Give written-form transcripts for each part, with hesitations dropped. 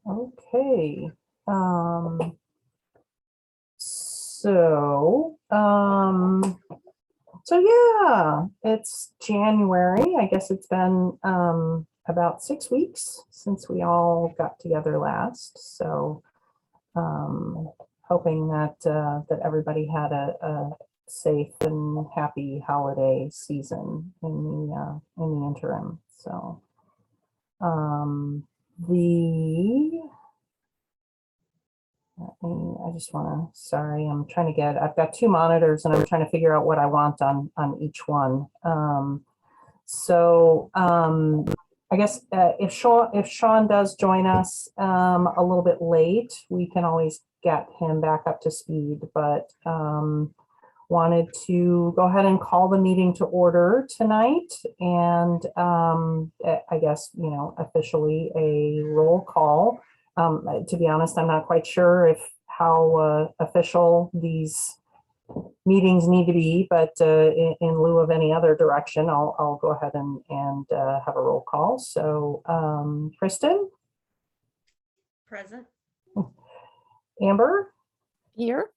Okay. So yeah, it's January. I guess it's been about 6 weeks since we all got together last. So hoping that that everybody had a safe and happy holiday season in the interim. So the I just want to, sorry, I've got two monitors and I'm trying to figure out what I want on each one. I guess if Sean does join us a little bit late, we can always get him back up to speed, but wanted to go ahead and call the meeting to order tonight. And I guess, officially a roll call. To be honest, I'm not quite sure how official these meetings need to be, but in lieu of any other direction, I'll go ahead and have a roll call. So Kristen? Present. Amber? Here.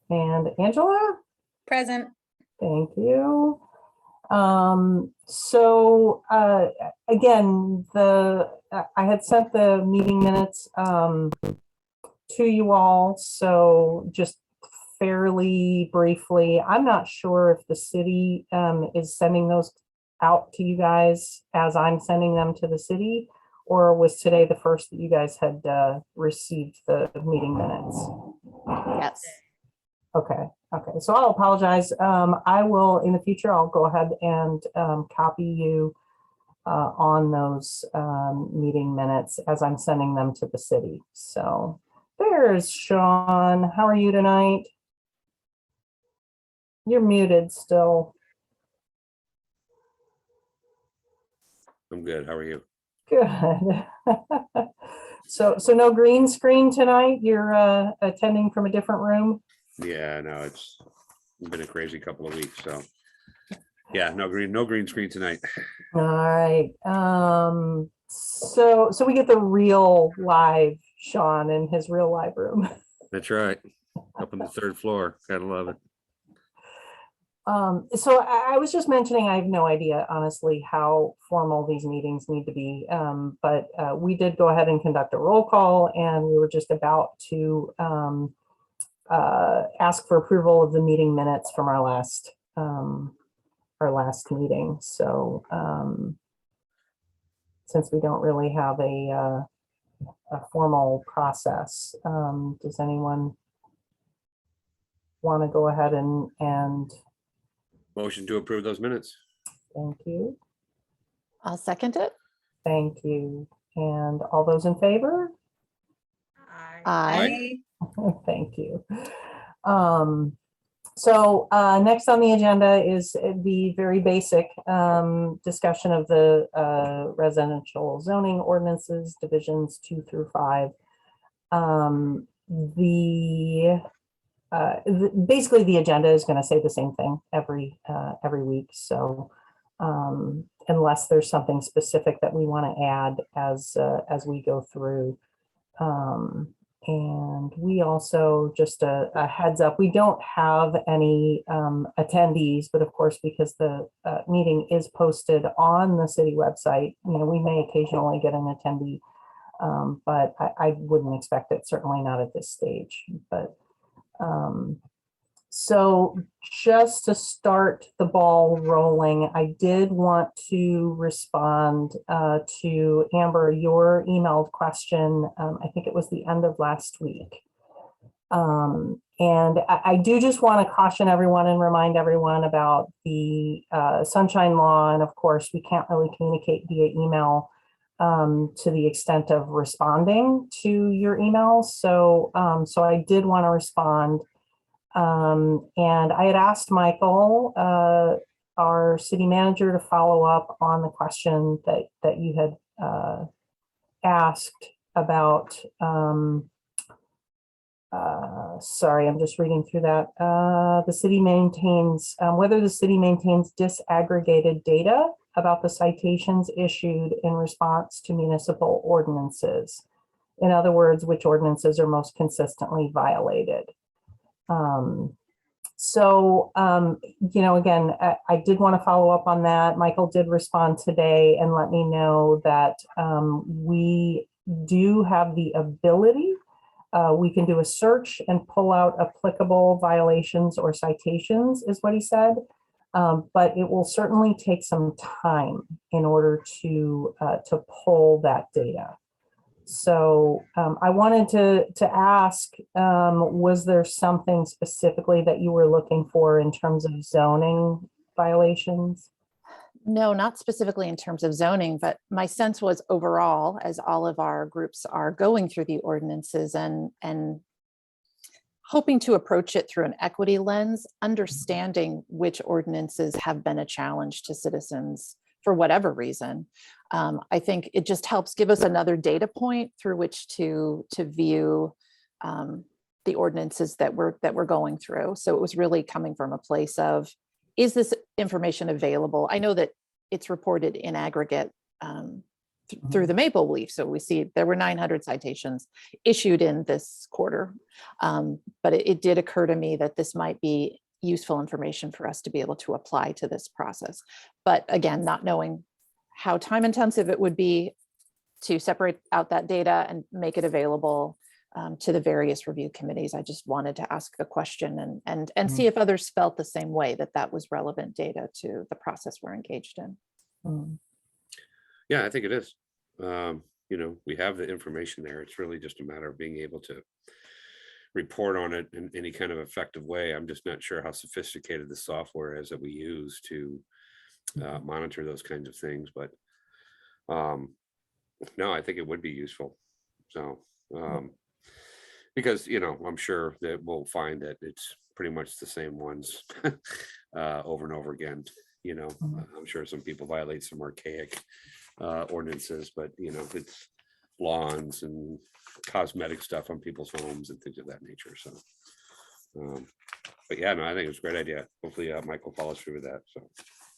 And Angela? Present. Thank you. Again, I had sent the meeting minutes to you all. So just fairly briefly, I'm not sure if the city is sending those out to you guys as I'm sending them to the city, or was today the first that you guys had received the meeting minutes? Yes. Okay. So I'll apologize. I will, in the future, I'll go ahead and copy you on those meeting minutes as I'm sending them to the city. So there's Sean. How are you tonight? You're muted still. I'm good. How are you? Good. So no green screen tonight? You're attending from a different room? Yeah, no, it's been a crazy couple of weeks. So yeah, no green screen tonight. All right. So we get the real live Sean in his real live room. That's right. Up on the third floor. Gotta love it. So I was just mentioning, I have no idea, honestly, how formal these meetings need to be. But we did go ahead and conduct a roll call, and we were just about to ask for approval of the meeting minutes from our last meeting. So since we don't really have a formal process, does anyone want to go ahead and Motion to approve those minutes. thank you. I'll second it. Thank you. And all those in favor? Aye. Thank you. So next on the agenda is the very basic discussion of the residential zoning ordinances, divisions 2 through 5. Basically the agenda is going to say the same thing every week. So unless there's something specific that we want to add as we go through. And we also, just a heads up, we don't have any attendees, but of course, because the meeting is posted on the city website, we may occasionally get an attendee, but I wouldn't expect it, certainly not at this stage. But so just to start the ball rolling, I did want to respond to Amber, your emailed question. I think it was the end of last week. And I do just want to caution everyone and remind everyone about the sunshine law. And of course, we can't really communicate via email to the extent of responding to your emails. So I did want to respond. And I had asked Michael, our city manager, to follow up on the question that you had asked about. Sorry, I'm just reading through that. The city maintains, whether the city maintains disaggregated data about the citations issued in response to municipal ordinances. In other words, which ordinances are most consistently violated. Again, I did want to follow up on that. Michael did respond today and let me know that we do have the ability. We can do a search and pull out applicable violations or citations, is what he said. But it will certainly take some time in order to pull that data. So I wanted to ask, was there something specifically that you were looking for in terms of zoning violations? No, not specifically in terms of zoning, but my sense was overall, as all of our groups are going through the ordinances and hoping to approach it through an equity lens, understanding which ordinances have been a challenge to citizens for whatever reason. I think it just helps give us another data point through which to view the ordinances that we're going through. So it was really coming from a place of, is this information available? I know that it's reported in aggregate through the Maple Leaf. So we see there were 900 citations issued in this quarter. But it did occur to me that this might be useful information for us to be able to apply to this process. But again, not knowing how time intensive it would be to separate out that data and make it available to the various review committees. I just wanted to ask the question and see if others felt the same way, that was relevant data to the process we're engaged in. Yeah, I think it is. We have the information there. It's really just a matter of being able to report on it in any kind of effective way. I'm just not sure how sophisticated the software is that we use to monitor those kinds of things. But no, I think it would be useful. So because, I'm sure that we'll find that it's pretty much the same ones over and over again. I'm sure some people violate some archaic ordinances, but it's lawns and cosmetic stuff on people's homes and things of that nature. So but yeah, no, I think it's a great idea. Hopefully Michael follows through with that. So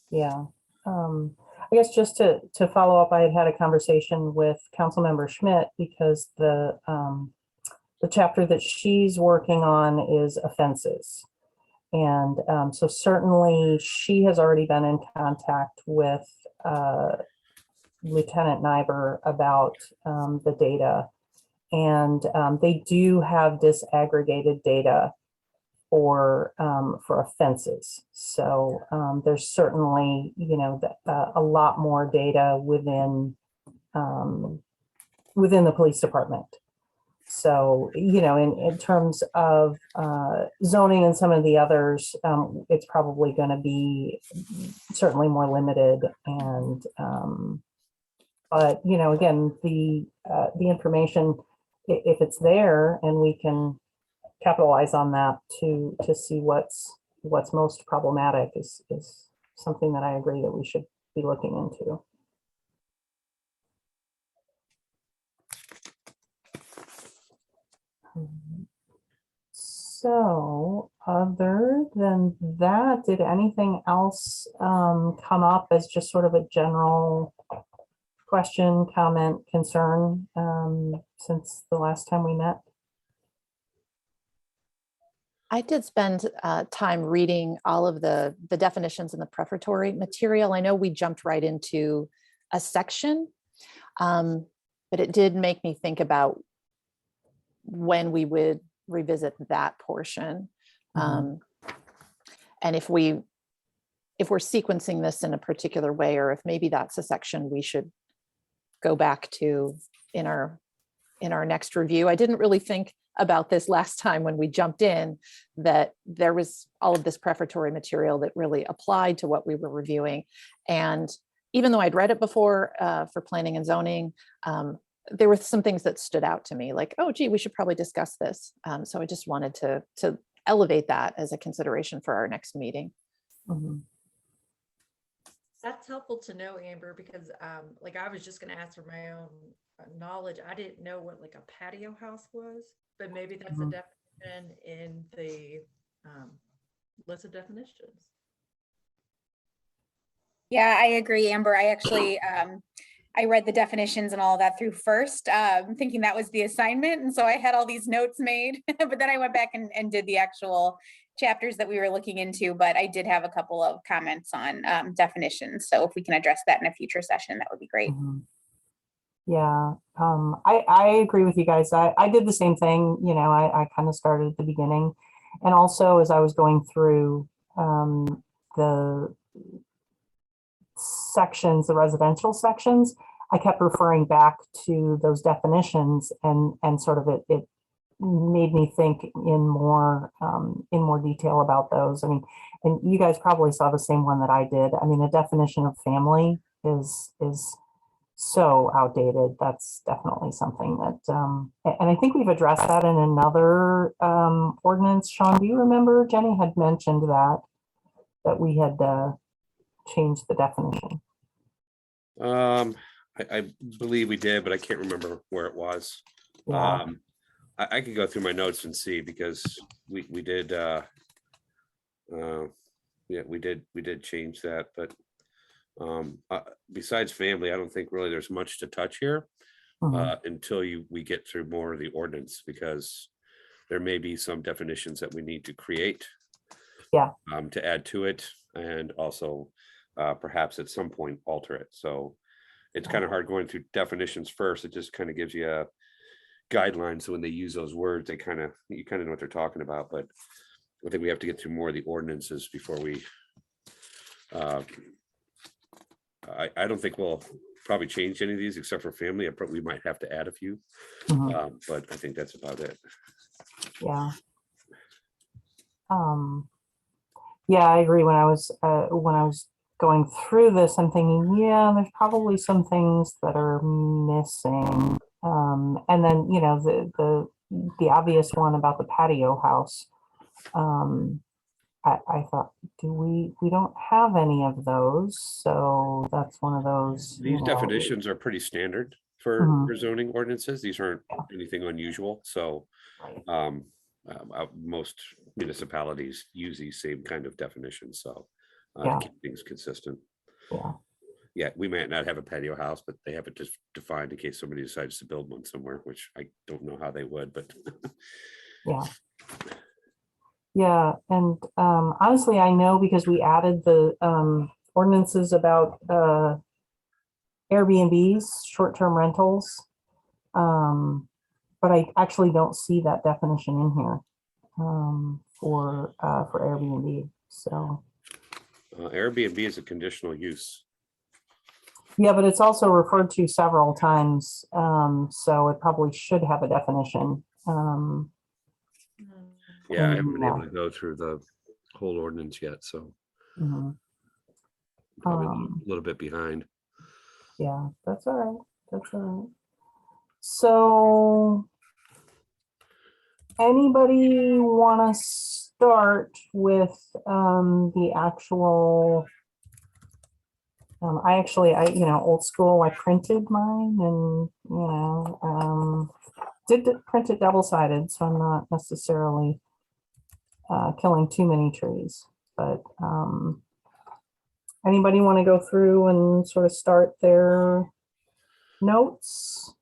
Yeah. I guess just to follow up, I had a conversation with Councilmember Schmidt because the chapter that she's working on is offenses. And so certainly she has already been in contact with Lieutenant Nyber about the data. And they do have disaggregated data for offenses. So there's certainly, a lot more data within the police department. So, in terms of zoning and some of the others, it's probably going to be certainly more limited. And but again, the information, if it's there and we can capitalize on that to see what's most problematic is something that I agree that we should be looking into. So other than that, did anything else come up as just sort of a general question, comment, concern since the last time we met? I did spend time reading all of the definitions in the prefatory material. I know we jumped right into a section, but it did make me think about when we would revisit that portion. And if we're sequencing this in a particular way, or if maybe that's a section we should go back to in our next review. I didn't really think about this last time when we jumped in, that there was all of this prefatory material that really applied to what we were reviewing. And even though I'd read it before for planning and zoning, there were some things that stood out to me, like, oh, gee, we should probably discuss this. So I just wanted to elevate that as a consideration for our next meeting. That's helpful to know, Amber, because like I was just going to ask for my own knowledge. I didn't know what like a patio house was, but maybe that's a definition in the list of definitions. Yeah, I agree, Amber. I actually I read the definitions and all of that through first, thinking that was the assignment. And so I had all these notes made, but then I went back and did the actual chapters that we were looking into, but I did have a couple of comments on definitions. So if we can address that in a future session, that would be great. Mhm. Yeah, I agree with you guys. I did the same thing, I kind of started at the beginning. And also as I was going through the sections, the residential sections, I kept referring back to those definitions and sort of it made me think in more detail about those. I mean, and you guys probably saw the same one that I did. I mean, the definition of family is so outdated. That's definitely something that, and I think we've addressed that in another ordinance. Sean, do you remember Jenny had mentioned that we had changed the definition? I believe we did, but I can't remember where it was. Yeah. I could go through my notes and see, because we did, yeah, we did change that, but besides family, I don't think really there's much to touch here Mhm. until we get through more of the ordinance, because there may be some definitions that we need to create. Yeah. To add to it, and also perhaps at some point alter it. So it's kind of hard going through definitions first. It just kind of gives you a guideline. So when they use those words, you kind of know what they're talking about. But I think we have to get through more of the ordinances before we I don't think we'll probably change any of these except for family. We might have to add a few, Mhm. but I think that's about it. Yeah. Yeah, I agree. When I was going through this, I'm thinking, yeah, there's probably some things that are missing. And then, the obvious one about the patio house. I thought, we don't have any of those, so that's one of those. These definitions are pretty standard for Mhm. zoning ordinances. These aren't Yeah. anything unusual. So Right. most municipalities use these same kind of definitions. So Yeah. to keep things consistent. Yeah. Yeah, we might not have a patio house, but they have it just defined in case somebody decides to build one somewhere, which I don't know how they would, but Yeah. Yeah, and honestly, I know because we added the ordinances about Airbnbs, short-term rentals. But I actually don't see that definition in here for Airbnb. So Airbnb is a conditional use. yeah, but it's also referred to several times. So it probably should have a definition. Yeah, I haven't been able Yeah. to go through the whole ordinance yet, so Mhm. probably a little bit behind. Yeah, that's all right. That's all right. So anybody want to start with the actual? Old school. I printed mine, and did print it double-sided, so I'm not necessarily killing too many trees. But anybody want to go through and sort of start their notes?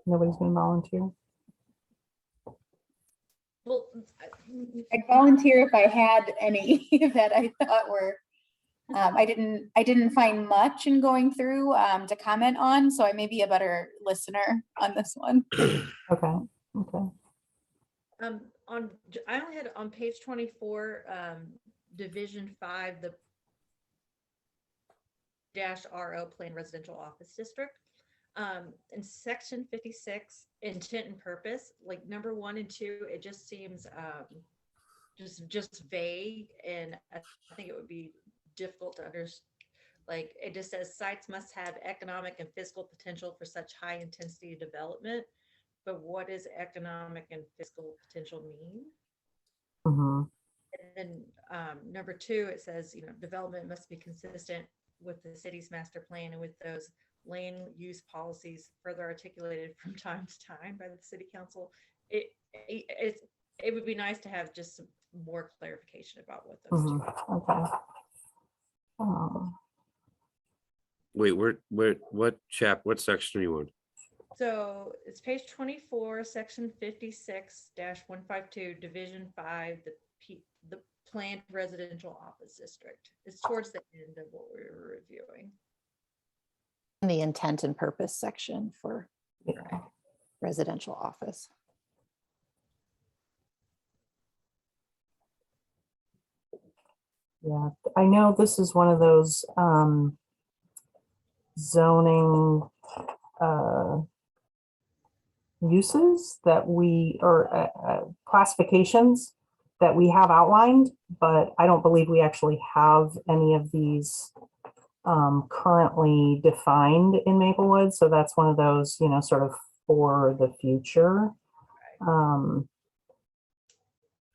Nobody's going to volunteer. Well, I'd volunteer if I had any that I thought were, I didn't find much in going through to comment on, so I may be a better listener on this one. Okay. Okay. I only had on page 24, Division 5, the -RO Plan Residential Office District. In section 56, intent and purpose, like number 1 and 2, it just seems just vague, and I think it would be difficult to understand. Like it just says sites must have economic and fiscal potential for such high intensity development. But what does economic and fiscal potential mean? Mm-hmm. And then number 2, it says, development must be consistent with the city's master plan and with those land use policies further articulated from time to time by the city council. It it would be nice to have just some more clarification about what those two are. Okay. Wait, what section are you on? So it's page 24, section 56-152, division 5, the planned residential office district. It's towards the end of what we were reviewing. The intent and purpose section for Yeah. residential office. Yeah, I know this is one of those zoning uses that or classifications that we have outlined, but I don't believe we actually have any of these currently defined in Maplewood. So that's one of those, sort of for the future.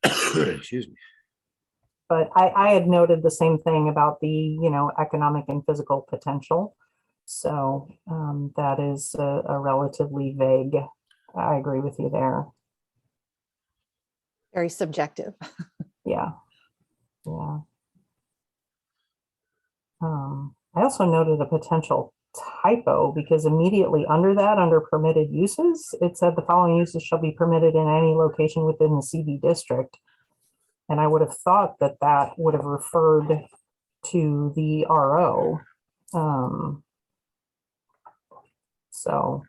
Excuse me. But I had noted the same thing about the, economic and physical potential. So that is a relatively vague. I agree with you there. Very subjective. Yeah. Yeah. I also noted a potential typo because immediately under that, under permitted uses, it said the following uses shall be permitted in any location within the CB district. And I would have thought that that would have referred to the RO. So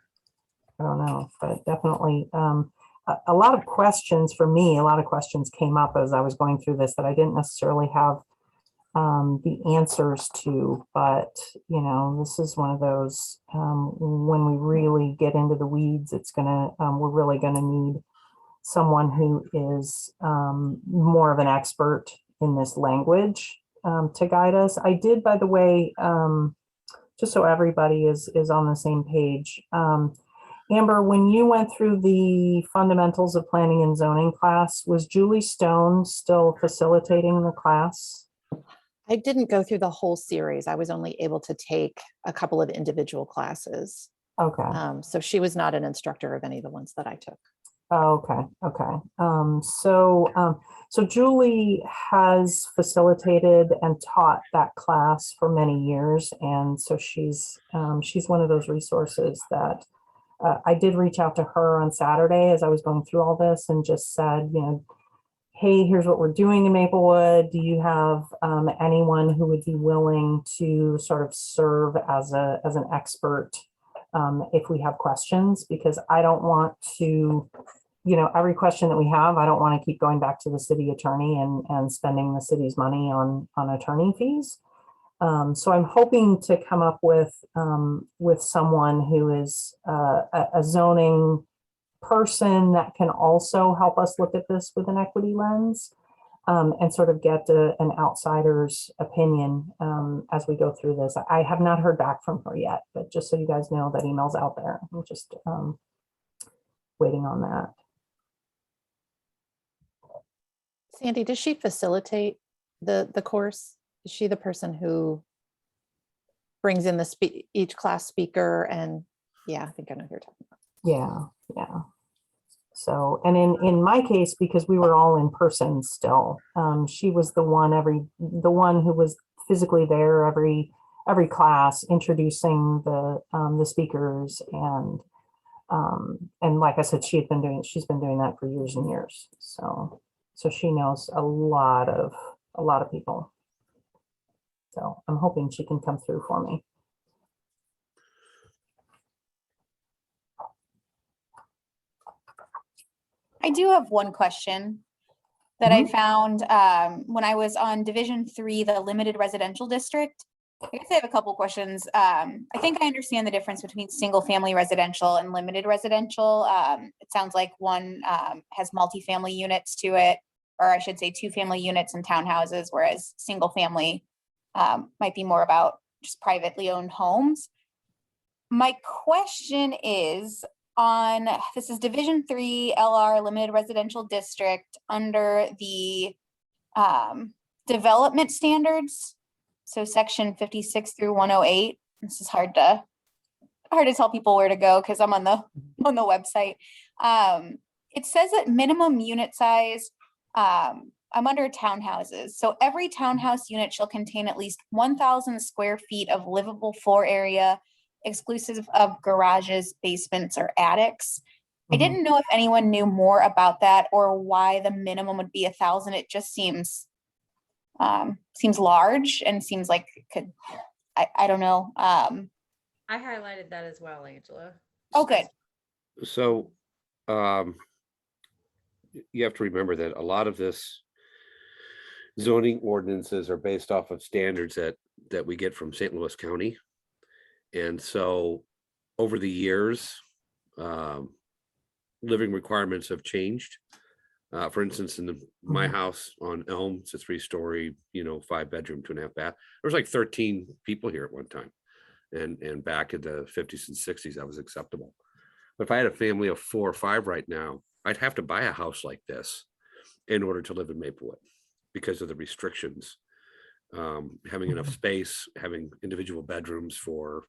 I don't know, but definitely a lot of questions for me, a lot of questions came up as I was going through this that I didn't necessarily have the answers to, but this is one of those, when we really get into the weeds, we're really gonna need someone who is more of an expert in this language to guide us. I did, by the way, just so everybody is on the same page. Amber, when you went through the fundamentals of planning and zoning class, was Julie Stone still facilitating the class? I didn't go through the whole series. I was only able to take a couple of individual classes. Okay. So she was not an instructor of any of the ones that I took. Okay. Okay. So Julie has facilitated and taught that class for many years, and so she's one of those resources that I did reach out to her on Saturday as I was going through all this and just said, hey, here's what we're doing in Maplewood. Do you have anyone who would be willing to sort of serve as an expert if we have questions? Because I don't want to, every question that we have, I don't want to keep going back to the city attorney and spending the city's money on attorney fees. So I'm hoping to come up with someone who is a zoning person that can also help us look at this with an equity lens and sort of get an outsider's opinion as we go through this. I have not heard back from her yet, but just so you guys know, that email's out there. I'm just waiting on that. Sandy, does she facilitate the course? Is she the person who brings in each class speaker? And yeah, I think I know who you're talking about. Yeah. So, and in my case, because we were all in person still, she was the one who was physically there every class, introducing the speakers, and like I said, she's been doing that for years and years. So she knows a lot of people. So I'm hoping she can come through for me. I do have one question that I found when I was on Division 3, the limited residential district. I guess I have a couple questions. I think I understand the difference between single family residential and limited residential. It sounds like one has multifamily units to it, or I should say 2 family units and townhouses, whereas single family might be more about just privately owned homes. My question is, this is Division 3 LR Limited Residential District under the development standards. So section 56 through 108. This is hard to tell people where to go because I'm on the website. it says that minimum unit size, I'm under townhouses. So every townhouse unit shall contain at least 1,000 square feet of livable floor area, exclusive of garages, basements, or attics. I Mhm. didn't know if anyone knew more about that or why the minimum would be 1,000. It just seems large and seems like it could, I don't know. I highlighted that as well, Angela. Oh, good. So you have to remember that a lot of this zoning ordinances are based off of standards that we get from St. Louis County. And so over the years, living requirements have changed. For instance, in my Mhm. house on Elm, it's a 3-story, 5-bedroom, 2.5 bath. There was like 13 people here at one time. And back in the 50s and 60s, that was acceptable. But if I had a family of 4 or 5 right now, I'd have to buy a house like this in order to live in Maplewood because of the restrictions. Having enough space, having individual bedrooms for,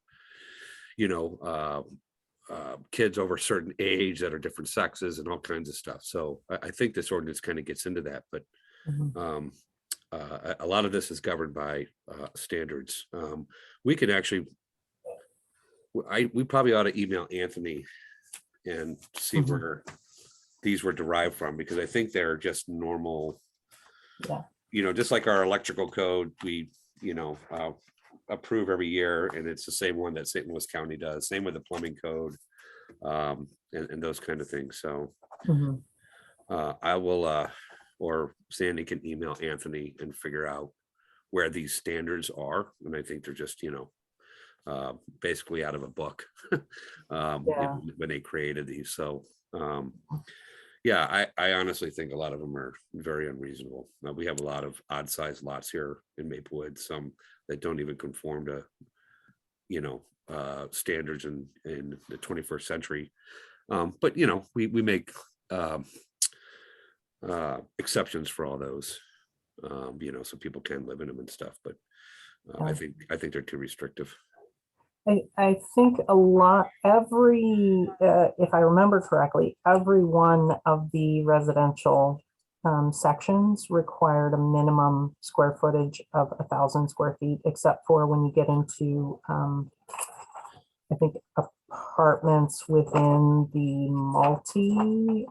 kids over a certain age that are different sexes and all kinds of stuff. So I think this ordinance kind of gets into that, but Mhm. a lot of this is governed by standards. We can actually, we probably ought to email Anthony and see Mhm. where these were derived from, because I think they're just normal, Yeah. just like our electrical code, we, approve every year, and it's the same one that St. Louis County does. Same with the plumbing code, and those kind of things. So Mhm. I will, or Sandy can email Anthony and figure out where these standards are. And I think they're just, basically out of a book Yeah. when they created these. So yeah, I honestly think a lot of them are very unreasonable. We have a lot of odd sized lots here in Maplewood, some that don't even conform to, standards in the 21st century. But we make exceptions for all those, so people can live in them and stuff. But I think they're too restrictive. I think if I remember correctly, every one of the residential sections required a minimum square footage of 1,000 square feet, except for when you get into, I think, apartments within the multi.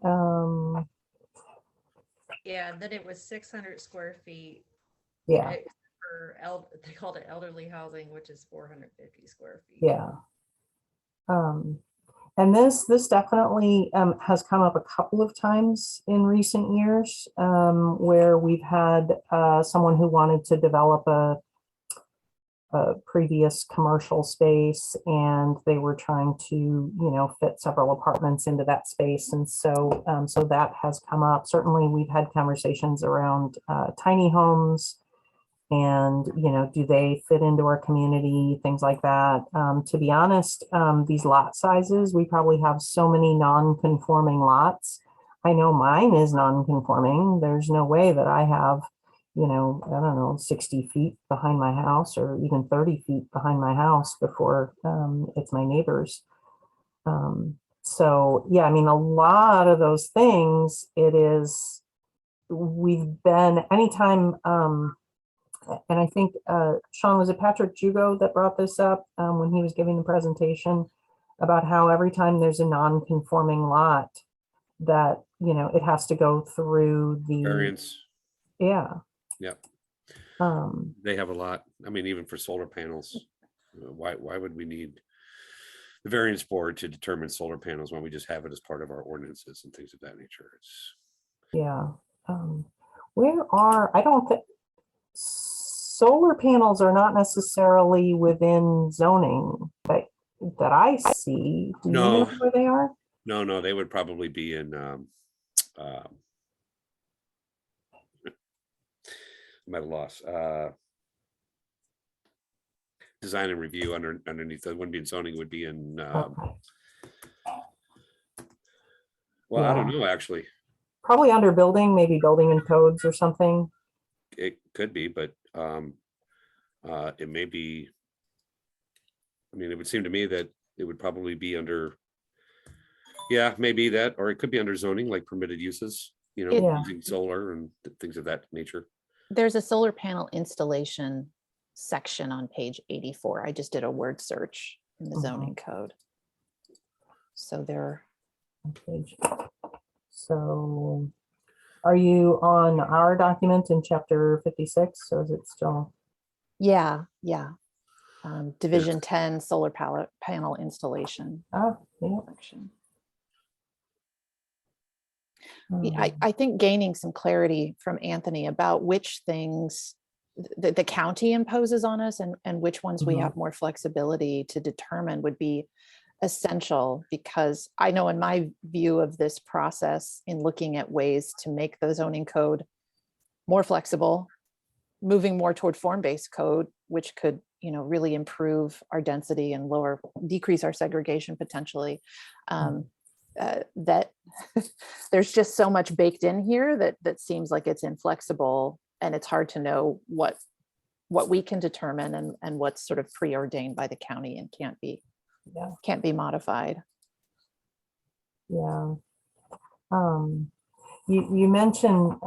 Yeah, and then it was 600 square feet. Yeah, They called it elderly housing, which is 450 square feet. yeah. And this definitely has come up a couple of times in recent years, where we've had someone who wanted to develop a previous commercial space, and they were trying to, fit several apartments into that space. And so that has come up. Certainly, we've had conversations around tiny homes and, do they fit into our community, things like that. To be honest, these lot sizes, we probably have so many non-conforming lots. I know mine is non-conforming. There's no way that I have, I don't know, 60 feet behind my house or even 30 feet behind my house before it's my neighbor's. So yeah, I mean, a lot of those things, we've been, anytime, and I think, Sean, was it Patrick Jugo that brought this up when he was giving the presentation about how every time there's a non-conforming lot that, it has to go through the, Variance. yeah. Yep. Um, They have a lot. I mean, even for solar panels, why would we need the variance board to determine solar panels when we just have it as part of our ordinances and things of that nature? It's yeah. I don't think solar panels are not necessarily within zoning that I see. Do you know no, where they are? no, they would probably be in I'm at a loss. Design and review underneath that wouldn't be in zoning, would be in Okay. well, I don't Yeah. know, actually. Probably under building, maybe building and codes or something. It could be, but it may be. I mean, it would seem to me that it would probably be under Yeah, maybe that, or it could be under zoning, like permitted uses, Yeah. using solar and things of that nature. There's a solar panel installation section on page 84. I just did a word search in the Mhm. zoning code. So there, Okay. So are you on our document in chapter 56, or is it still? yeah. Division 10 solar panel installation Yeah. section. I think gaining some clarity from Anthony about which things the county imposes on us and which ones we Mhm. have more flexibility to determine would be essential, because I know in my view of this process, in looking at ways to make the zoning code more flexible, moving more toward form-based code, which could, really improve our density and decrease our segregation potentially. That there's just so much baked in here that seems like it's inflexible, and it's hard to know what we can determine and what's sort of preordained by the county and can't be modified. Yeah. You mentioned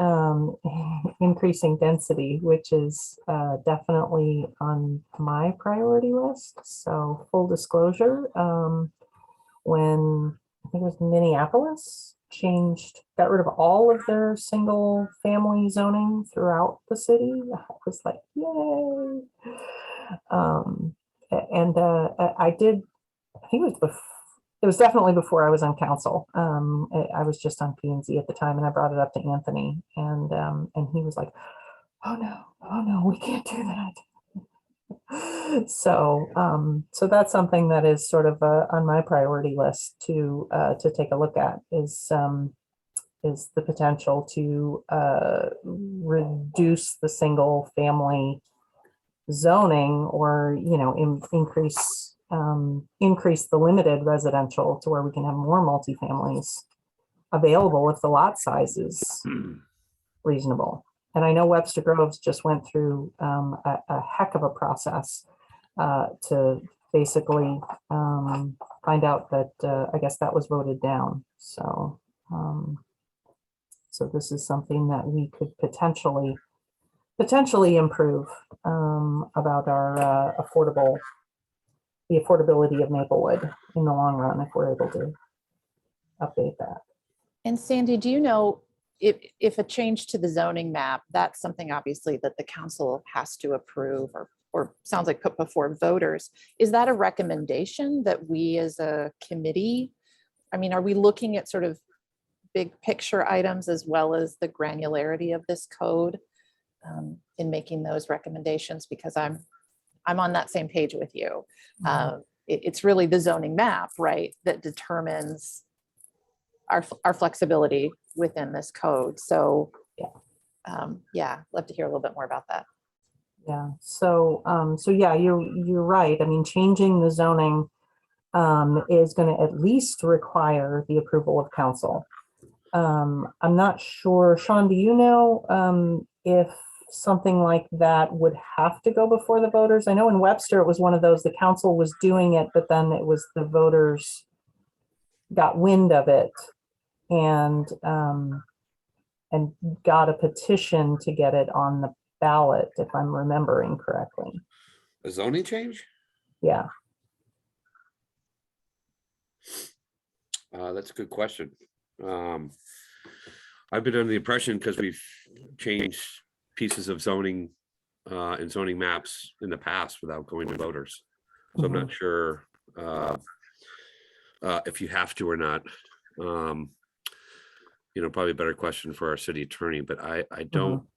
increasing density, which is definitely on my priority list. So full disclosure, when I think it was Minneapolis got rid of all of their single family zoning throughout the city, I was like, yay. I think it was definitely before I was on council. I was just on P&Z at the time, and I brought it up to Anthony, and he was like, oh no, we can't do that. So that's something that is sort of on my priority list to take a look at, is the potential to reduce the single family zoning, or increase the limited residential to where we can have more multifamilies available if the lot size is reasonable. And I know Webster Groves just went through a heck of a process to basically find out that I guess that was voted down. So this is something that we could potentially improve about our the affordability of Maplewood in the long run, if we're able to update that. And Sandy, do you know if a change to the zoning map, that's something obviously that the council has to approve, or sounds like put before voters, is that a recommendation that we as a committee, are we looking at sort of big picture items as well as the granularity of this code in making those recommendations? Because I'm on that same page with you. It's really the zoning map, right, that determines our flexibility within this code. So love to hear a little bit more about that. Yeah. So yeah, you're right. Changing the zoning is going to at least require the approval of council. I'm not sure, Sean, do you know if something like that would have to go before the voters? I know in Webster it was one of those, the council was doing it, but then it was the voters got wind of it and got a petition to get it on the ballot, if I'm remembering correctly. A zoning change? Yeah. That's a good question. I've been under the impression, because we've changed pieces of zoning and zoning maps in the past without going to voters. So I'm not sure if you have to or not. Probably a better question for our city attorney, but I don't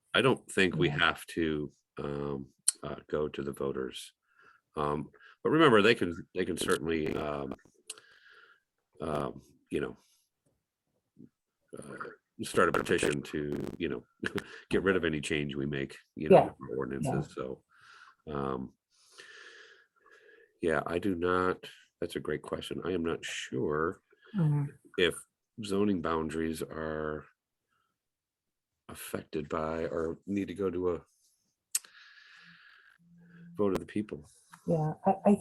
think we have to go to the voters. But remember, they can certainly start a petition to get rid of any change we make ordinances. So I do not, that's a great question. I am not sure if zoning boundaries are affected by or need to go to a vote of the people. Yeah, I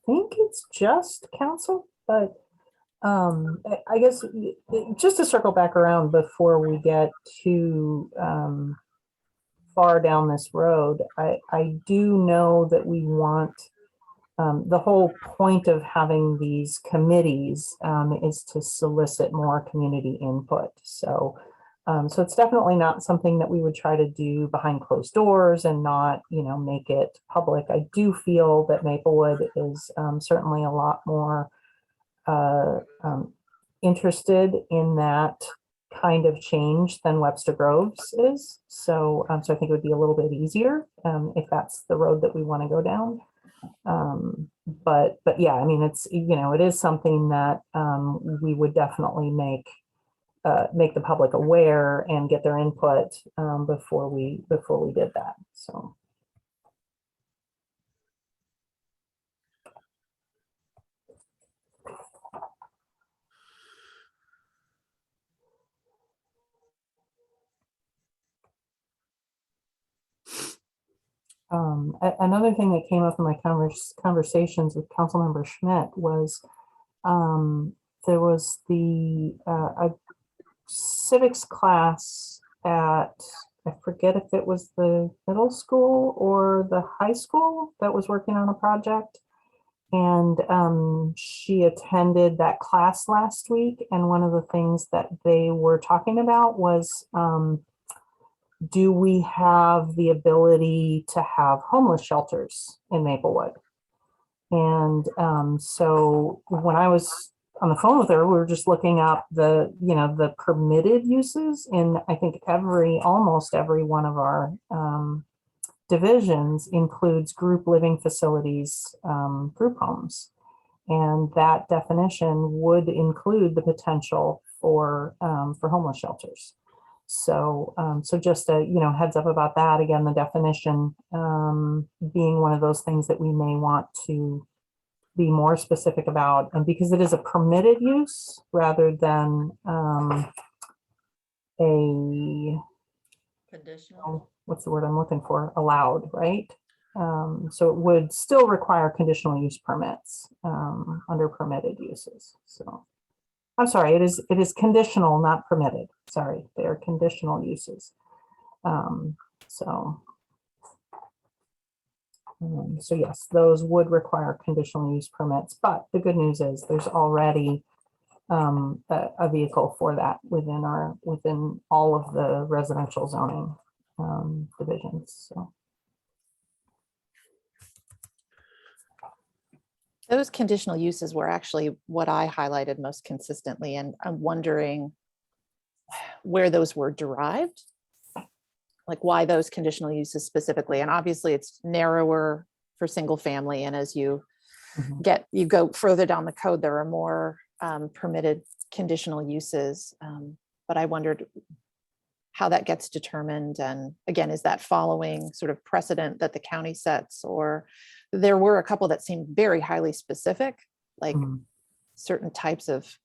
think it's just council, but I guess just to circle back around before we get too far down this road, I do know that we want the whole point of having these committees is to solicit more community input. So, so it's definitely not something that we would try to do behind closed doors and not, make it public. I do feel that Maplewood is certainly a lot more interested in that kind of change than Webster Groves is. So, so I think it would be a little bit easier if that's the road that we want to go down. But yeah, I mean, it's, it is something that we would definitely make the public aware and get their input before we did that. So. Another thing that came up in my conversations with Councilmember Schmidt was there was the a civics class at, I forget if it was the middle school or the high school that was working on a project. And she attended that class last week. And one of the things that they were talking about was, do we have the ability to have homeless shelters in Maplewood? And so when I was on the phone with her, we were just looking up the permitted uses in, I think almost every one of our divisions includes group living facilities, group homes. And that definition would include the potential for homeless shelters. So, so just a, heads up about that. Again, the definition being one of those things that we may want to be more specific about, and because it is a permitted use rather than a Conditional. what's the word I'm looking for? Allowed, right? So it would still require conditional use permits under permitted uses. So. I'm sorry, it is conditional, not permitted. Sorry, they are conditional uses. So yes, those would require conditional use permits, but the good news is there's already a vehicle for that within all of the residential zoning divisions. So. Those conditional uses were actually what I highlighted most consistently, and I'm wondering where those were derived, like why those conditional uses specifically. And obviously it's narrower for single family, and as you go further down the code, there are more permitted conditional uses. But I wondered how that gets determined, and again, is that following sort of precedent that the county sets, or there were a couple that seemed very highly specific, like certain types of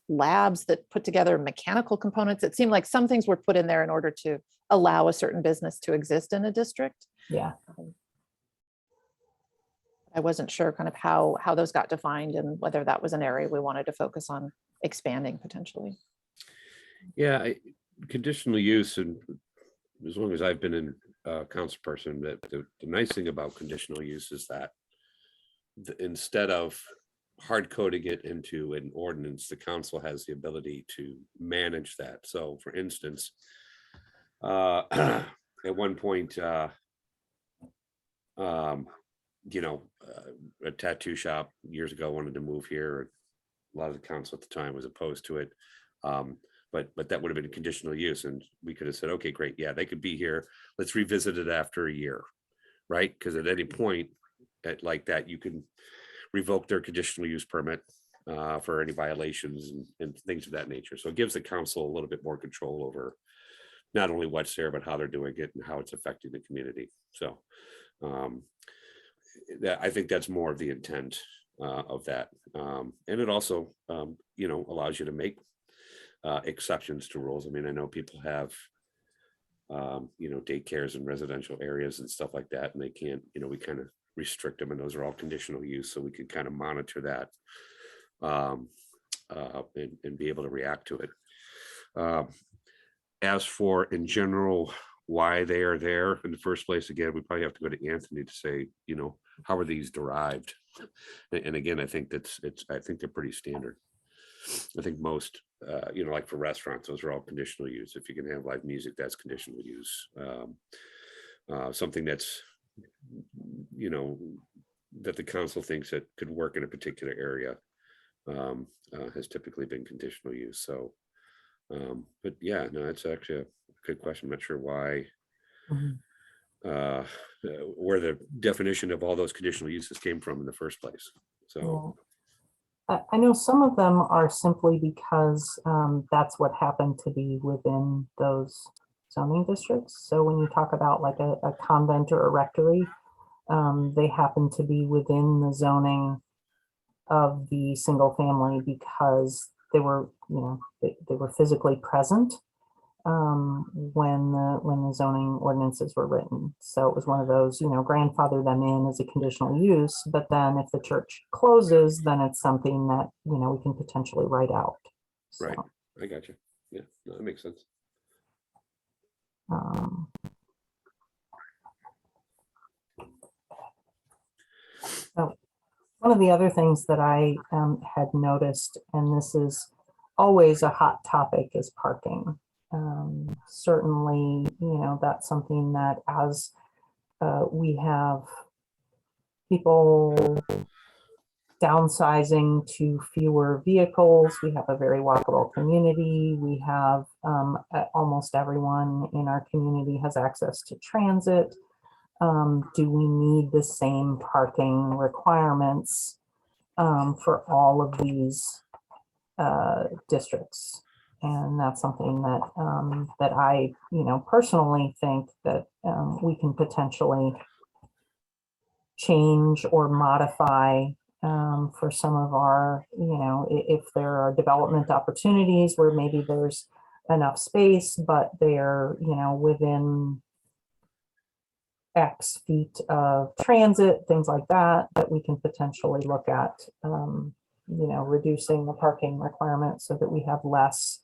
labs that put together mechanical components. It seemed like some things were put in there in order to allow a certain business to exist in a district. Yeah. I wasn't sure kind of how those got defined and whether that was an area we wanted to focus on expanding potentially. Yeah, conditional use, and as long as I've been in council person, that the nice thing about conditional use is that instead of hard coding it into an ordinance, the council has the ability to manage that. So for instance, at one point, a tattoo shop years ago wanted to move here. A lot of the council at the time was opposed to it. But that would have been a conditional use, and we could have said, okay, great, yeah, they could be here. Let's revisit it after a year, right? Because at any point like that, you can revoke their conditional use permit for any violations and things of that nature. So it gives the council a little bit more control over not only what's there, but how they're doing it and how it's affecting the community. So I think that's more of the intent of that. And it also, allows you to make exceptions to rules. I mean, I know people have, daycares in residential areas and stuff like that, and they can't, we kind of restrict them, and those are all conditional use. So we can kind of monitor that. and be able to react to it. As for in general, why they are there in the first place, again, we probably have to go to Anthony to say, you know, how are these derived? And again, I think I think they're pretty standard. I think most, you know, like for restaurants, those are all conditional use. If you can have live music, that's conditional use. Something that's, you know, that the council thinks that could work in a particular area has typically been conditional use. So, but yeah, no, it's actually a good question. I'm not sure why, where the definition of all those conditional uses came from in the first place. So. I know some of them are simply because that's what happened to be within those zoning districts. So when you talk about like a convent or a rectory, they happen to be within the zoning of the single family because they were, you know, they were physically present when the zoning ordinances were written. So it was one of those, you know, grandfather them in as a conditional use, but then if the church closes, then it's something that, you know, we can potentially write out. So, Right. I got you. Yeah, no, that makes sense. So one of the other things that I had noticed, and this is always a hot topic, is parking. Certainly, you know, that's something that as we have people downsizing to fewer vehicles, we have a very walkable community. We have almost everyone in our community has access to transit. Do we need the same parking requirements for all of these districts? And that's something that that I, you know, personally think that we can potentially change or modify for some of our, you know, if there are development opportunities where maybe there's enough space, but they're, you know, within X feet of transit, things like that, that we can potentially look at, you know, reducing the parking requirements so that we have less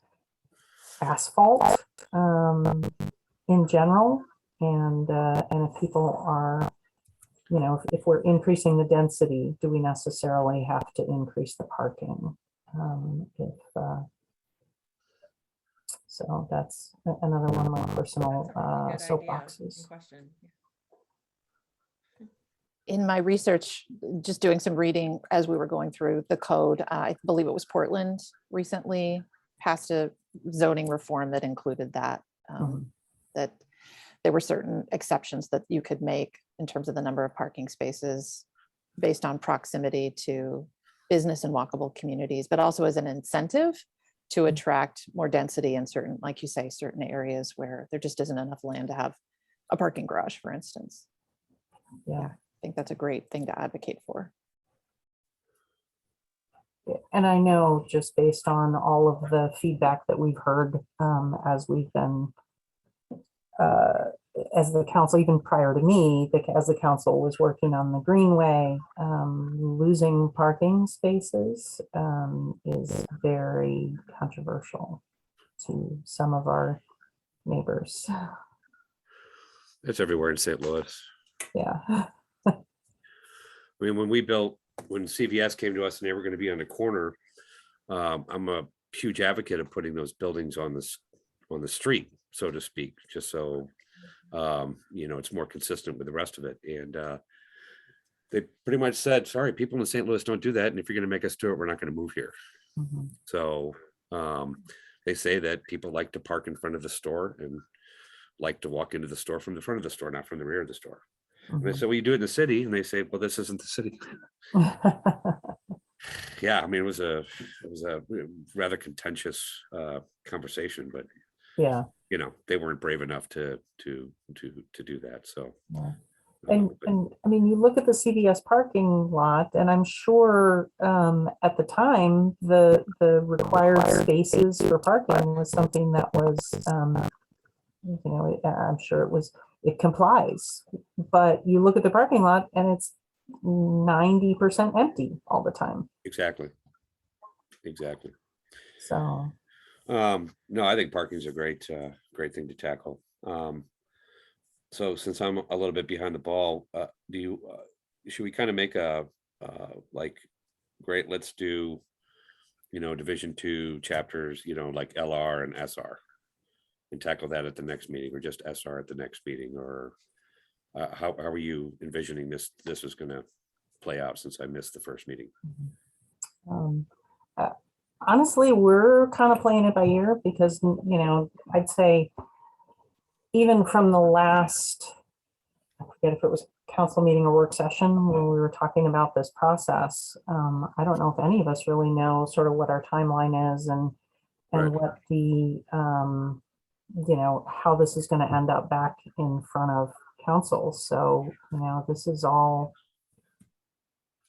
asphalt in general. And if people are, you know, if we're increasing the density, do we necessarily have to increase the parking? So that's another one of my personal That's a really good idea and soapboxes. question. In my research, just doing some reading as we were going through the code, I believe it was Portland recently passed a zoning reform that included that, that there were certain exceptions that you could make in terms of the number of parking spaces based on proximity to business and walkable communities, but also as an incentive to attract more density in certain, like you say, certain areas where there just isn't enough land to have a parking garage, for instance. Yeah. I think that's a great thing to advocate for. And I know just based on all of the feedback that we've heard as we've been, as the council, even prior to me, as the council was working on the Greenway, losing parking spaces is very controversial to some of our neighbors. It's everywhere in St. Louis. Yeah. I mean, when CVS came to us and they were going to be on the corner, I'm a huge advocate of putting those buildings on the street, so to speak, just so you know, it's more consistent with the rest of it. And they pretty much said, sorry, people in St. Louis don't do that, and if you're going to make us do it, we're not going to move here. So they say that people like to park in front of the store and like to walk into the store from the front of the store, not from the rear of the store. And I said, well, you do it in the city. And they say, well, this isn't the city. Yeah, I mean, it was a rather contentious conversation, but Yeah. you know, they weren't brave enough to do that. So Yeah. And I mean, you look at the CVS parking lot, and I'm sure at the time the required spaces for parking was something that was, you know, I'm sure it complies. But you look at the parking lot, and it's 90% empty all the time. exactly. exactly. So, No, I think parking's a great, great thing to tackle. So since I'm a little bit behind the ball, should we kind of make a, like, great, let's do, Division 2 chapters, like LR and SR, and tackle that at the next meeting, or just SR at the next meeting, or how are you envisioning this is going to play out, since I missed the first meeting? um, uh, honestly, we're kind of playing it by ear because, I'd say even from the last, I forget if it was council meeting or work session when we were talking about this process. I don't know if any of us really know sort of what our timeline is and Right. what the, how this is going to end up back in front of council. So, this is all,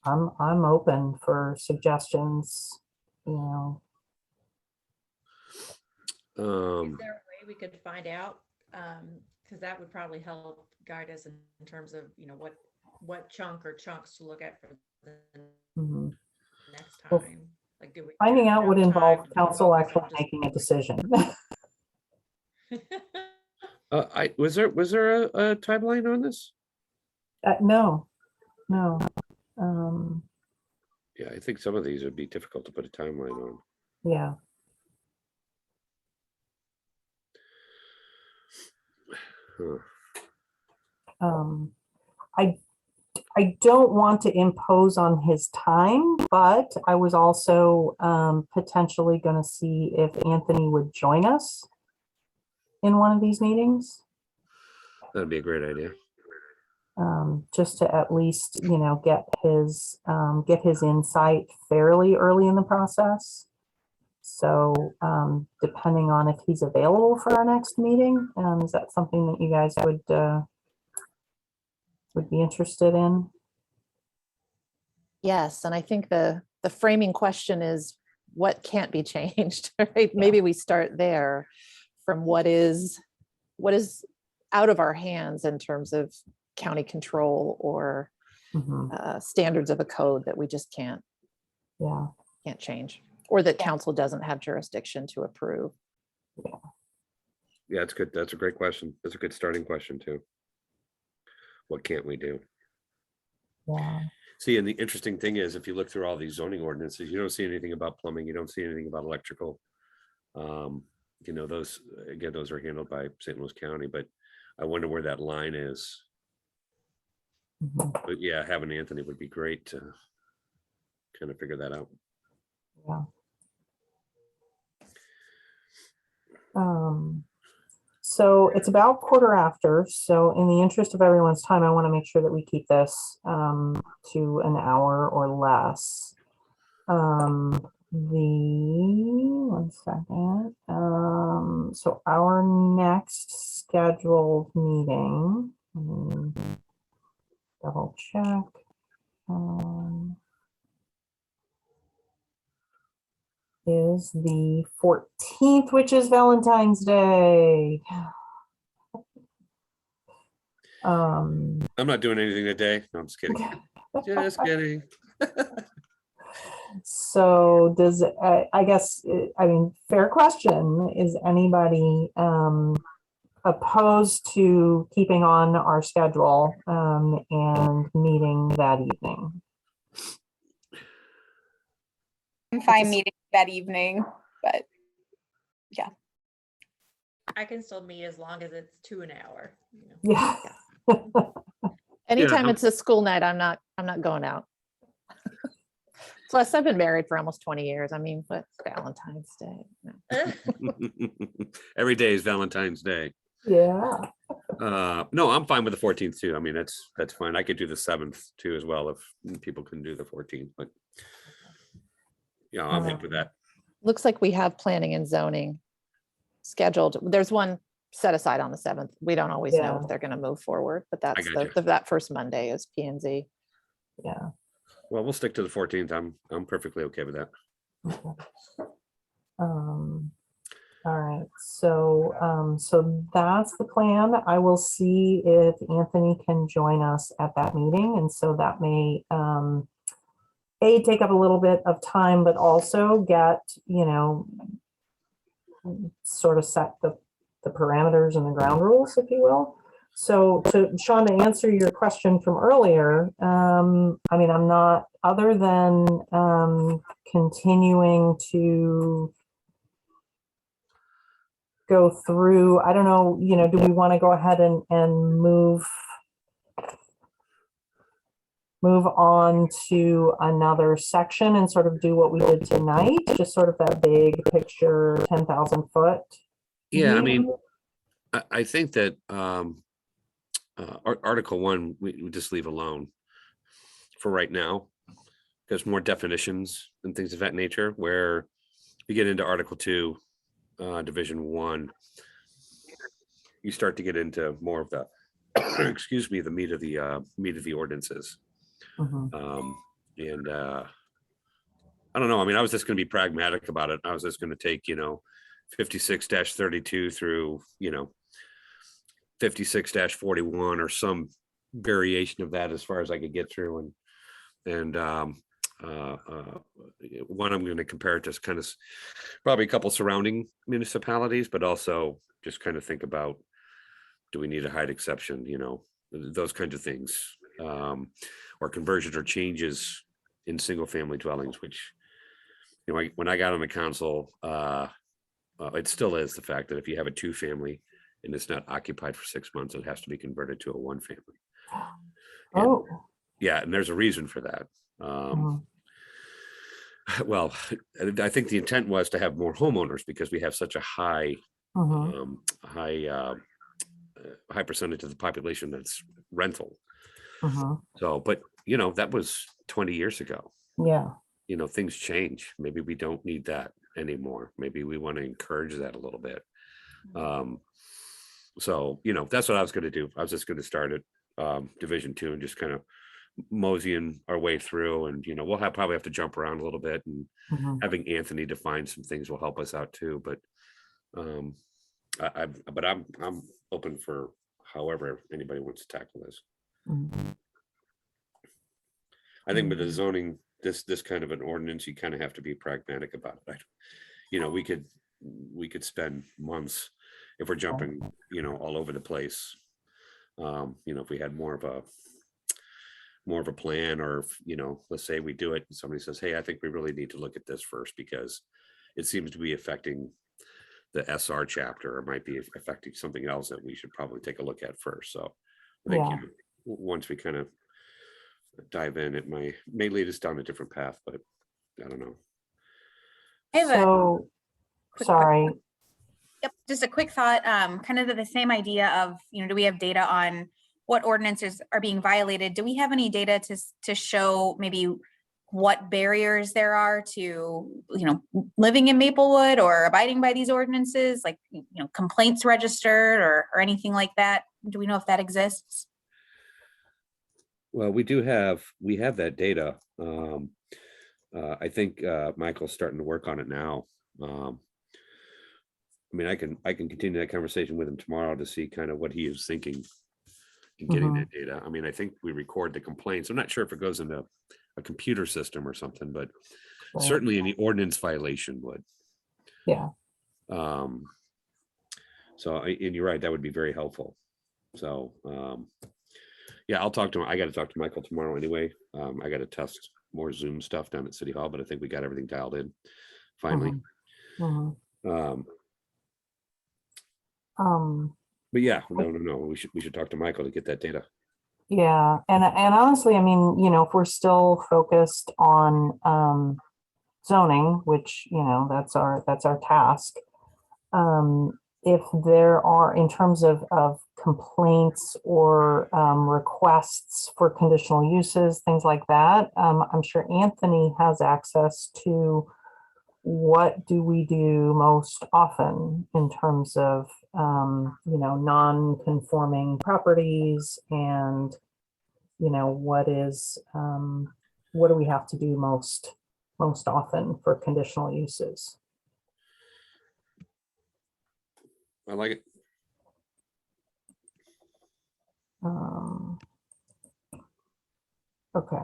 I'm open for suggestions, Um, Is there a way we could find out? Because that would probably help guide us in terms of, what chunk or chunks to look at for the mhm. next Well, time. Like, do we Finding out have would time involve to council focus on actually making a decision. was there a timeline on this? No. Yeah, I think some of these would be difficult to put a timeline on. Yeah. Huh. I don't want to impose on his time, but I was also potentially going to see if Anthony would join us in one of these meetings, That'd be a great idea. just to at least, get his insight fairly early in the process. So depending on if he's available for our next meeting, is that something that you guys would be interested in? Yes, and I think the framing question is what can't be changed, right? Maybe we start there from what is out of our hands in terms of county control or Mhm. standards of a code that we just can't change, or that council doesn't have jurisdiction to approve. Yeah, it's good. That's a great question. That's a good starting question too. What can't we do? Yeah. See, and the interesting thing is, if you look through all these zoning ordinances, you don't see anything about plumbing. You don't see anything about electrical. Those, again, those are handled by St. Louis County, but I wonder where that line is. Mhm. But yeah, having Anthony would be great to kind of figure that out. Yeah. So it's about 1/4 after. So in the interest of everyone's time, I want to make sure that we keep this to an hour or less. One second. So our next scheduled meeting, double check. Is the 14th, which is Valentine's Day. I'm not doing anything today. No, I'm just kidding. Just kidding. So does, I guess, fair question. Is anybody opposed to keeping on our schedule and meeting that evening? I'm fine meeting that evening, but I can still meet as long as it's 2 an hour. Yeah. Anytime no- it's a school night, I'm not going out. Plus, I've been married for almost 20 years. I mean, but Valentine's Day. No. Every day is Valentine's Day. Yeah. No, I'm fine with the 14th too. I mean, that's fine. I could do the 7th too as well if people can do the 14th, but yeah, I'm hip with that. Looks like we have planning and zoning scheduled. There's one set aside on the 7th. We don't always know Yeah. if they're going to move forward, but that's gotcha. that first Monday is P and Z. Yeah. Well, we'll stick to the 14th. I'm perfectly okay with that. Okay. All right, so that's the plan. I will see if Anthony can join us at that meeting, and so that may take up a little bit of time, but also get, sort of set the parameters and the ground rules, if you will. So Sean, to answer your question from earlier, I mean, I'm not, other than continuing to go through, I don't know, do we want to go ahead and move on to another section and sort of do what we did tonight, just sort of that big picture, 10,000 foot? Yeah, I view? mean, I think that Article 1, we just leave alone for right now. There's more definitions and things of that nature, where you get into Article 2, Division 1, you start to get into more of the, excuse me, the meat of the ordinances. Mhm. And I don't know. I mean, I was just going to be pragmatic about it. I was just going to take, 56-32 through, 56-41 or some variation of that as far as I could get through. And one, I'm going to compare it to kind of probably a couple surrounding municipalities, but also just kind of think about, do we need a height exception, those kinds of things, or conversions or changes in single family dwellings, which, when I got on the council, it still is the fact that if you have a 2-family and it's not occupied for 6 months, it has to be converted to a 1-family. Oh. Yeah, and there's a reason for that. Mhm. Well, I think the intent was to have more homeowners because we have such a high Mhm. high percentage of the population that's rental. Mhm. So, but that was 20 years ago. Yeah. Things change. Maybe we don't need that anymore. Maybe we want to encourage that a little bit. So, that's what I was going to do. I was just going to start at Division 2 and just kind of moseying our way through, and we'll probably have to jump around a little bit, and Mhm. having Anthony define some things will help us out too. But I'm open for however anybody wants to tackle this. Mhm. I think with the zoning, this kind of an ordinance, you kind of have to be pragmatic about it. We could spend months if we're jumping, all over the place. If we had more of a plan, or let's say we do it and somebody says, hey, I think we really need to look at this first because it seems to be affecting the SR chapter, or might be affecting something else that we should probably take a look at first. So I think Yeah. once we kind of dive in, it may lead us down a different path, but I don't know. I have a So, quick- sorry. Yep, just a quick thought, kind of the same idea of, do we have data on what ordinances are being violated? Do we have any data to show maybe what barriers there are to, living in Maplewood or abiding by these ordinances, like, complaints registered or anything like that? Do we know if that exists? Well, we have that data. I think Michael's starting to work on it now. I mean, I can continue that conversation with him tomorrow to see kind of what he is thinking in getting that data. I mean, I think we record the complaints. I'm not sure if it goes into a computer system or something, but Right. certainly any ordinance violation would. Yeah. So, and you're right, that would be very helpful. So, yeah, I'll talk to him. I got to talk to Michael tomorrow anyway. I got to test more Zoom stuff down at City Hall, but I think we got everything dialed in finally. Mhm. But yeah, no. We should talk to Michael to get that data. Yeah, and honestly, I mean, if we're still focused on zoning, which that's our task. If there are, in terms of complaints or requests for conditional uses, things like that, I'm sure Anthony has access to what do we do most often in terms of non-conforming properties, and what do we have to do most often for conditional uses. I like it. Okay.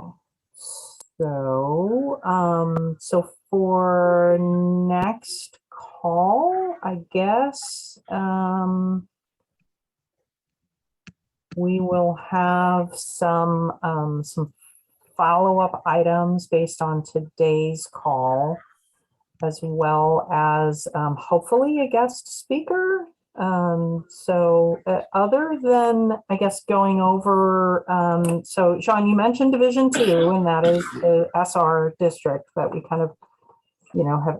So for next call, I guess, we will have some follow-up items based on today's call, as well as hopefully a guest speaker. Other than, I guess, going over, so Sean, you mentioned Division 2, and that is the SR district that we kind of,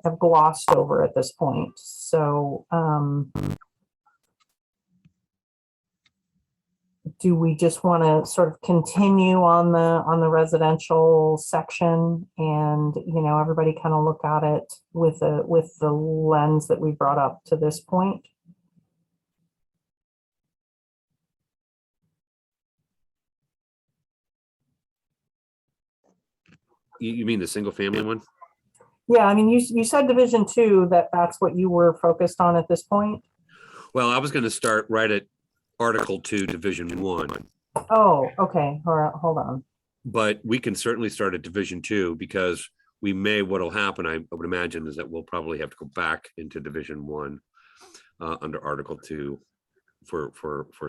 have glossed over at this point. So do we just want to sort of continue on the residential section, and everybody kind of look at it with the lens that we brought up to this point? You mean the single family one? Yeah, I mean, you said Division 2, that's what you were focused on at this point. Well, I was going to start right at Article 2, Division 1. Oh, okay. All right, hold on. But we can certainly start at Division 2, because what'll happen, I would imagine, is that we'll probably have to go back into Division 1 under Article 2 for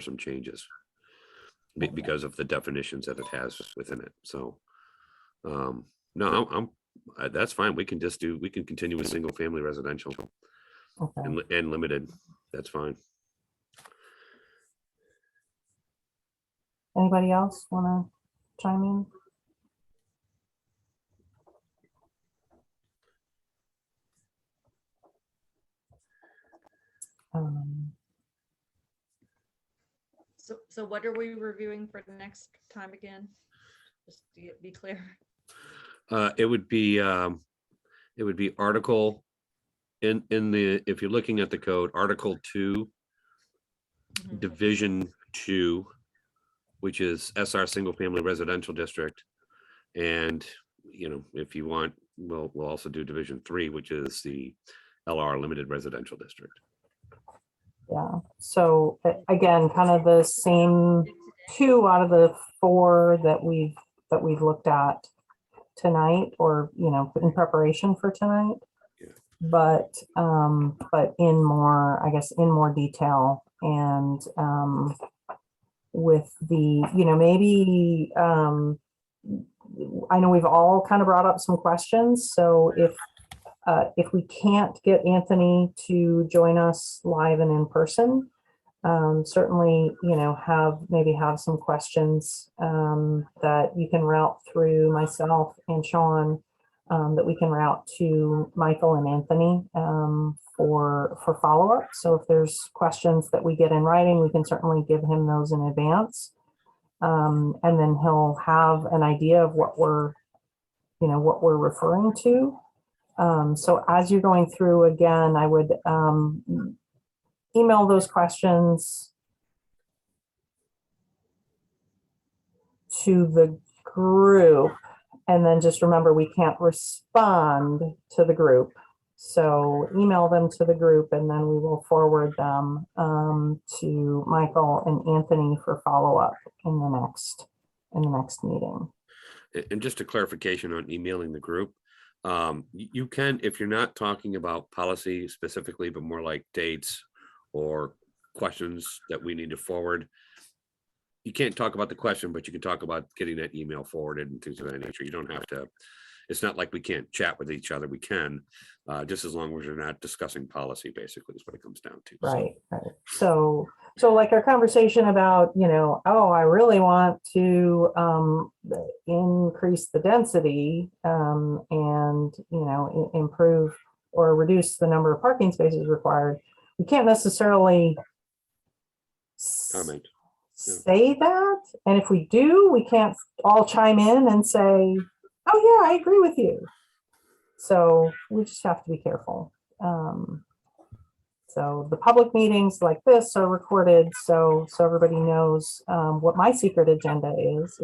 some changes because of the definitions that it has within it. So no, that's fine. We can continue with single family residential Okay. and limited. That's fine. Anybody else want to chime in? So what are we reviewing for the next time again? Just to be clear. It would be article if you're looking at the code, Article 2, Mhm. Division 2, which is SR single family residential district. And if you want, we'll also do Division 3, which is the LR limited residential district. Yeah. So again, kind of the same 2 out of the 4 that we've looked at tonight, or in preparation for tonight. Yeah. But in more, I guess, in more detail, and with the, maybe I know we've all kind of brought up some questions. So if we can't get Anthony to join us live and in person, certainly, have some questions that you can route through myself and Sean, that we can route to Michael and Anthony for follow-up. So if there's questions that we get in writing, we can certainly give him those in advance. And then he'll have an idea of what we're referring to. So as you're going through, again, I would email those questions to the group, and then just remember, we can't respond to the group. So email them to the group, and then we will forward them to Michael and Anthony for follow-up in the next meeting. And just a clarification on emailing the group. You can, if you're not talking about policy specifically, but more like dates or questions that we need to forward, you can't talk about the question, but you can talk about getting that email forwarded and things of that nature. You don't have to, it's not like we can't chat with each other. We can, just as long as we're not discussing policy, basically, is what it comes down to. Right. So like our conversation about, oh, I really want to increase the density and, improve or reduce the number of parking spaces required. We can't necessarily Comment. say that. And if we do, we can't all chime in and say, oh yeah, I agree with you. So we just have to be careful. So the public meetings like this are recorded, so everybody knows what my secret agenda is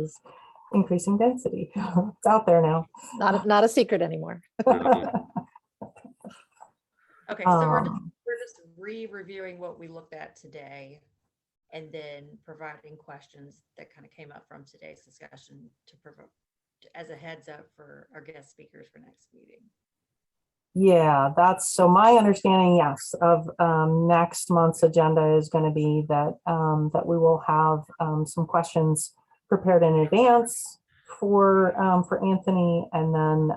increasing density. It's out there now. Not a secret anymore. Okay, so we're just re-reviewing what we looked at today, and then providing questions that kind of came up from today's discussion to as a heads up for our guest speakers for next meeting. Yeah, that's, so my understanding, yes, of next month's agenda is going to be that that we will have some questions prepared in advance for Anthony, and then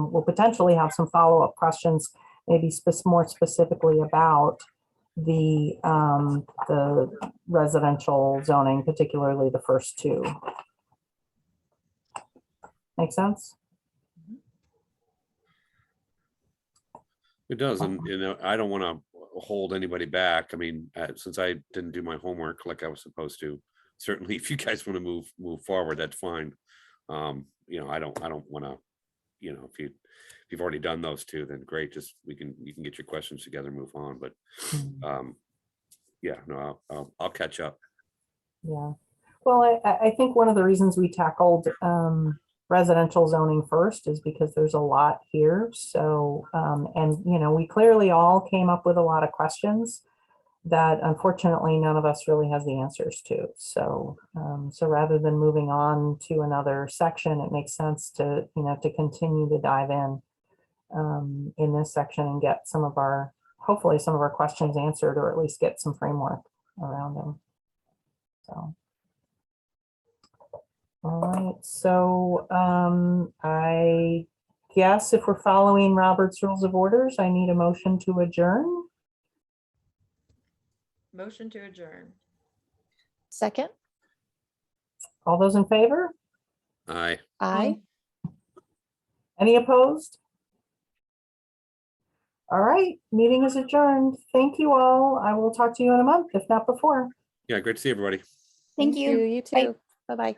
we'll potentially have some follow-up questions, maybe more specifically about the residential zoning, particularly the first two. Make sense? It does, and I don't want to hold anybody back. I mean, since I didn't do my homework like I was supposed to, certainly if you guys want to move forward, that's fine. You know, I don't want to, you know, if you've already done those two, then great. Just you can get your questions together, move on. But yeah, no, I'll catch up. Yeah. Well, I think one of the reasons we tackled residential zoning first is because there's a lot here. So, and you know, we clearly all came up with a lot of questions that unfortunately none of us really has the answers to. So, so rather than moving on to another section, it makes sense to, you know, to continue to dive in this section and get some of our, hopefully some of our questions answered, or at least get some framework around them. So. All right, so I guess if we're following Robert's Rules of Orders, I need a motion to adjourn. Motion to adjourn. Second? All those in favor? Aye. Aye. Any opposed? All right, meeting is adjourned. Thank you all. I will talk to you in a month, if not before. Yeah, great to see everybody. Thank you. You Bye. too. Bye-bye.